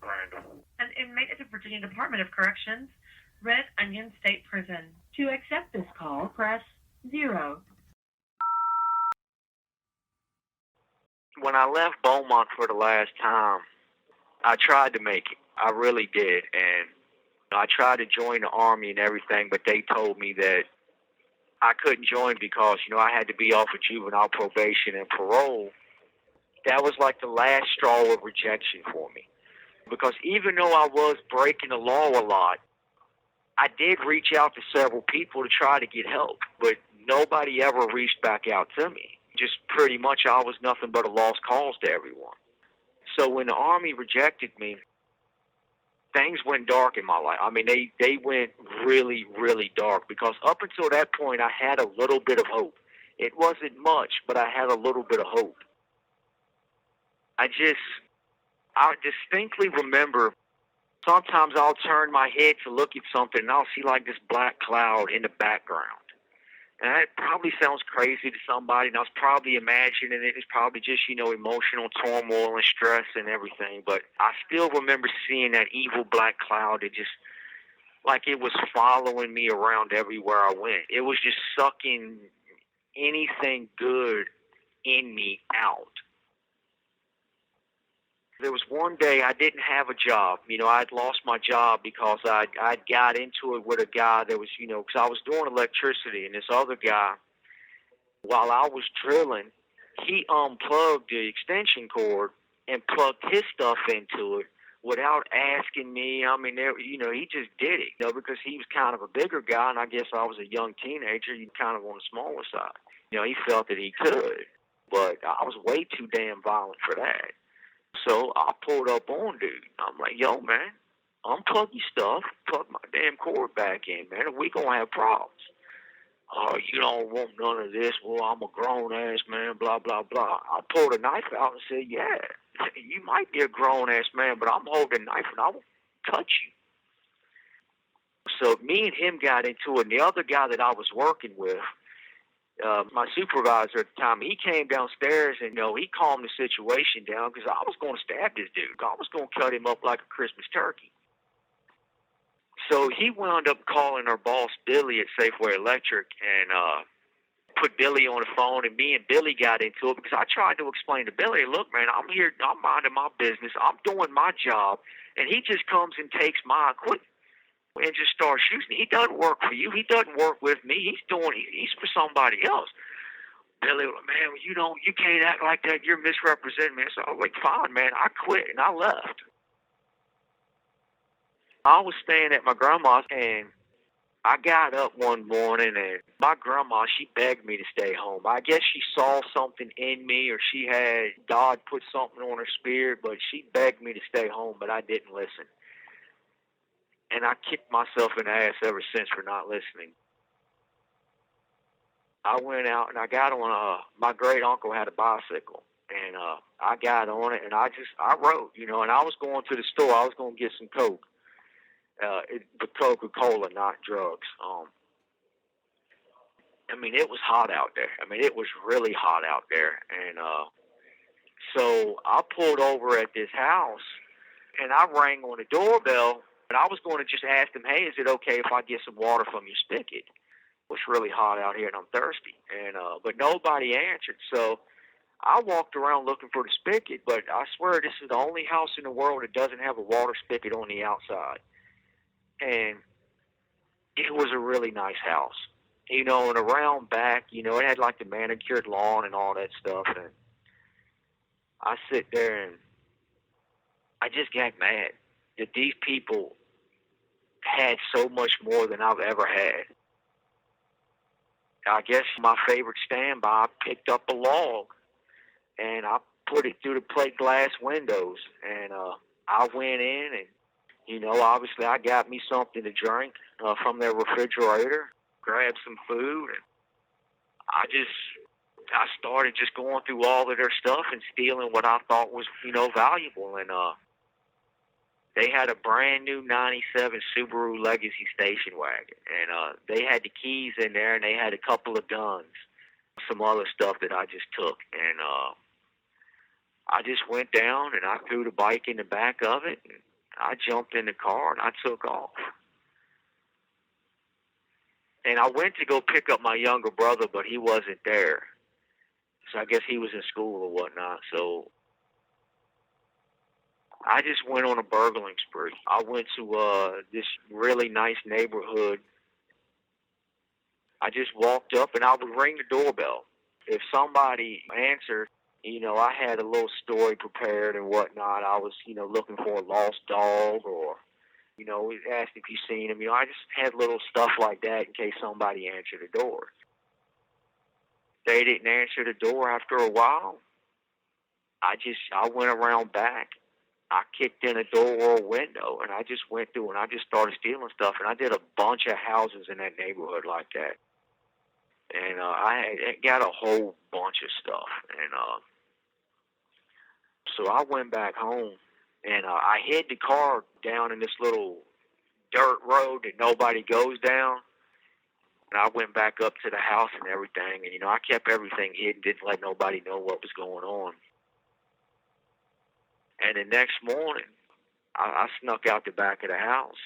Randall. An inmate at the Virginia Department of Corrections, Red Onion State Prison. To accept this call, press 0. When I left Beaumont for the last time, I tried to make it. I really did. And I tried to join the Army and everything, but they told me that I couldn't join because, I had to be off of juvenile probation and parole. That was like the last straw of rejection for me. Because even though I was breaking the law a lot, I did reach out to several people to try to get help, but nobody ever reached back out to me. Just pretty much I was nothing but a lost cause to everyone. So when the Army rejected me, things went dark in my life. I mean, they went really, really dark because up until that point, I had a little bit of hope. It wasn't much, but I had a little bit of hope. I distinctly remember sometimes I'll turn my head to look at something and I'll see like this black cloud in the background. And that probably sounds crazy to somebody, and I was probably imagining it. It's probably just, emotional turmoil and stress and everything. But I still remember seeing that evil black cloud. It just, like it was following me around everywhere I went. It was just sucking anything good in me out. There was one day I didn't have a job. I'd lost my job because I got into it with a guy that was, because I was doing electricity, and this other guy, while I was drilling, he unplugged the extension cord and plugged his stuff into it without asking me. I mean, he just did it, because he was kind of a bigger guy, and I guess I was a young teenager, kind of on the smaller side. He felt that he could, but I was way too damn violent for that. So I pulled up on dude. I'm like, yo, man, unplug your stuff, plug my damn cord back in, man, and we gonna have problems. Oh, you don't want none of this. Well, I'm a grown-ass man, blah, blah, blah. I pulled a knife out and said, yeah, you might be a grown-ass man, but I'm holding a knife and I will cut you. So me and him got into it, and the other guy that I was working with, my supervisor at the time, he came downstairs and, he calmed the situation down because I was going to stab this dude. I was going to cut him up like a Christmas turkey. So he wound up calling our boss, Billy, at Safeway Electric, and put Billy on the phone, and me and Billy got into it because I tried to explain to Billy, look, man, I'm here, I'm minding my business, I'm doing my job, and he just comes and takes my equipment and just starts shooting. He doesn't work for you. He doesn't work with me. He's for somebody else. Billy, man, you can't act like that. You're misrepresenting me. So I was like, fine, man. I quit and I left. I was staying at my grandma's, and I got up one morning, and my grandma, she begged me to stay home. I guess she saw something in me, or God put something on her spirit, but she begged me to stay home, but I didn't listen. And I kicked myself in the ass ever since for not listening. I went out and I got on, my great uncle had a bicycle, and I got on it and I rode, and I was going to the store. I was going to get some Coke, the Coca-Cola, not drugs. I mean, it was hot out there. I mean, it was really hot out there. And so I pulled over at this house and I rang on the doorbell. And I was going to just ask them, hey, is it okay if I get some water from your spigot? It's really hot out here and I'm thirsty. And but nobody answered. So I walked around looking for the spigot, but I swear this is the only house in the world that doesn't have a water spigot on the outside. And it was a really nice house. And around back, it had like the manicured lawn and all that stuff. And I sit there and I just got mad that these people had so much more than I've ever had. I guess my favorite standby, I picked up a log and I put it through the plate glass windows, and I went in and, obviously I got me something to drink from their refrigerator, grabbed some food, and I started just going through all of their stuff and stealing what I thought was, valuable. And they had a brand new 97 Subaru Legacy station wagon, and they had the keys in there, and they had a couple of guns, some other stuff that I just took. And I just went down and I threw the bike in the back of it, and I jumped in the car and I took off. And I went to go pick up my younger brother, but he wasn't there. So I guess he was in school or whatnot. So I just went on a burgling spree. I went to this really nice neighborhood. I just walked up and I would ring the doorbell. If somebody answered, I had a little story prepared and whatnot. I was, looking for a lost dog, or, asked if you seen him. I just had little stuff like that in case somebody answered the door. They didn't answer the door after a while. I went around back. I kicked in a door or a window, and I just went through and I just started stealing stuff. And I did a bunch of houses in that neighborhood like that. And I got a whole bunch of stuff. And so I went back home, and I hid the car down in this little dirt road that nobody goes down. And I went back up to the house and everything. And, I kept everything hidden, didn't let nobody know what was going on. And the next morning, I snuck out the back of the house,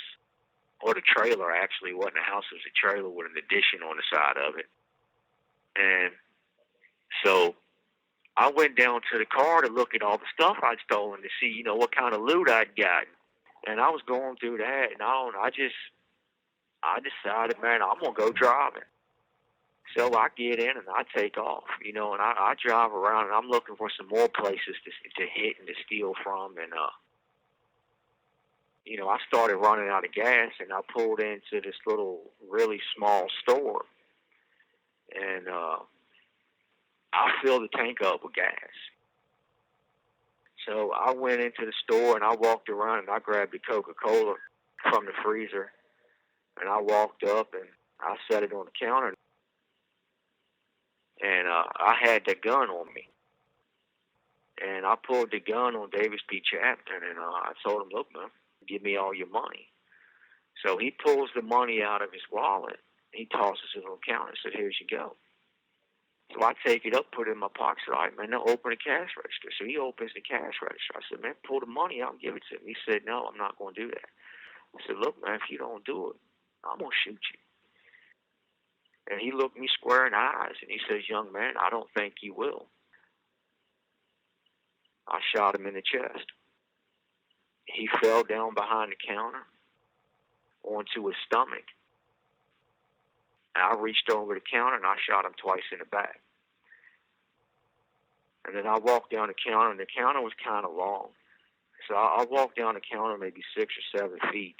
or the trailer, actually. It wasn't a house, it was a trailer with an addition on the side of it. And so I went down to the car to look at all the stuff I'd stolen to see, what kind of loot I'd gotten. And I was going through that, and I decided, man, I'm going to go driving. So I get in and I take off, and I drive around, and I'm looking for some more places to hit and to steal from. And, I started running out of gas, and I pulled into this little, really small store. And I filled the tank up with gas. So I went into the store, and I walked around, and I grabbed the Coca-Cola from the freezer. And I walked up, and I set it on the counter. And I had the gun on me. And I pulled the gun on Davis P. Chapman, and I told him, look, man, give me all your money. So he pulls the money out of his wallet. He tosses it on the counter and said, here's you go. So I take it up, put it in my pocket. So I said, man, no, open the cash register. So he opens the cash register. I said, man, pull the money out and give it to him. He said, no, I'm not going to do that. I said, look, man, if you don't do it, I'm going to shoot you. And he looked me square in the eyes, and he says, young man, I don't think you will. I shot him in the chest. He fell down behind the counter onto his stomach. And I reached over the counter, and I shot him twice in the back. And then I walked down the counter, and the counter was kind of long. So I walked down the counter maybe 6 or 7 feet,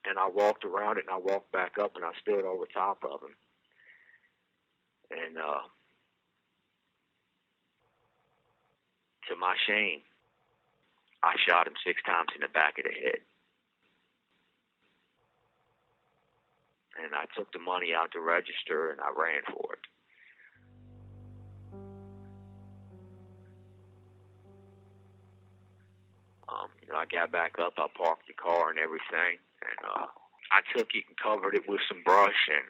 and I walked around it, and I walked back up, and I stood over top of him. And to my shame, I shot him 6 times in the back of the head. And I took the money out the register, and I ran for it. I got back up, I parked the car and everything, and I took it and covered it with some brush. And,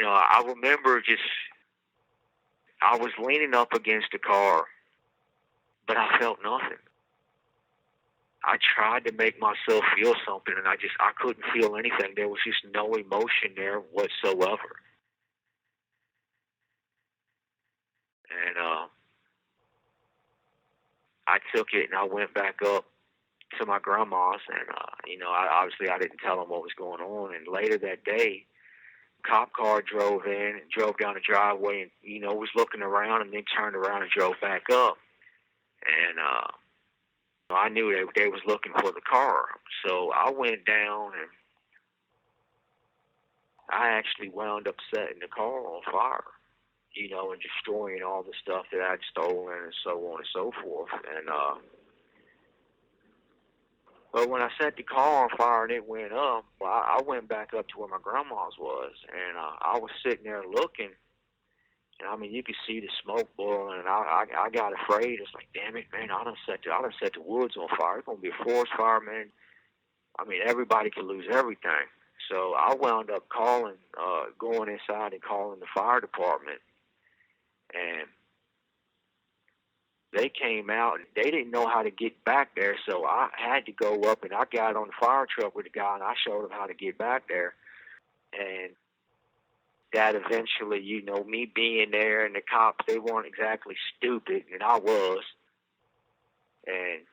I remember I was leaning up against the car, but I felt nothing. I tried to make myself feel something, and I couldn't feel anything. There was just no emotion there whatsoever. And I took it and I went back up to my grandma's, and I didn't tell them what was going on. And later that day, a cop car drove in and drove down the driveway, and was looking around, and then turned around and drove back up. And I knew they was looking for the car, so I went down, and I actually wound up setting the car on fire, and destroying all the stuff that I'd stolen, and so on and so forth. And but when I set the car on fire and it went up, well, I went back up to where my grandma's was, and I was sitting there looking. And I mean, you could see the smoke boiling, and I got afraid. It's like, damn it, man! I done set the woods on fire. It's gonna be a forest fire, man. I mean, everybody could lose everything. So I wound up going inside and calling the fire department. And They came out and they didn't know how to get back there, so I had to go up and I got on the fire truck with the guy and I showed him how to get back there. And that eventually, me being there and the cops, they weren't exactly stupid, and I was. And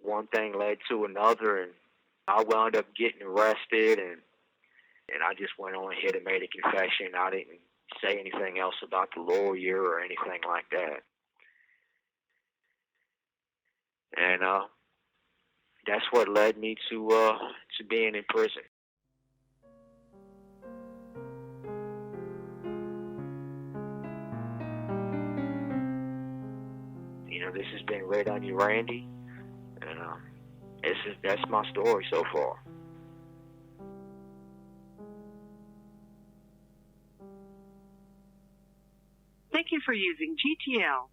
one thing led to another, and I wound up getting arrested, and I just went on ahead and made a confession. I didn't say anything else about the lawyer or anything like that. And that's what led me to being in prison. This has been Red Onion Randy, and that's my story so far. Thank you for using GTL.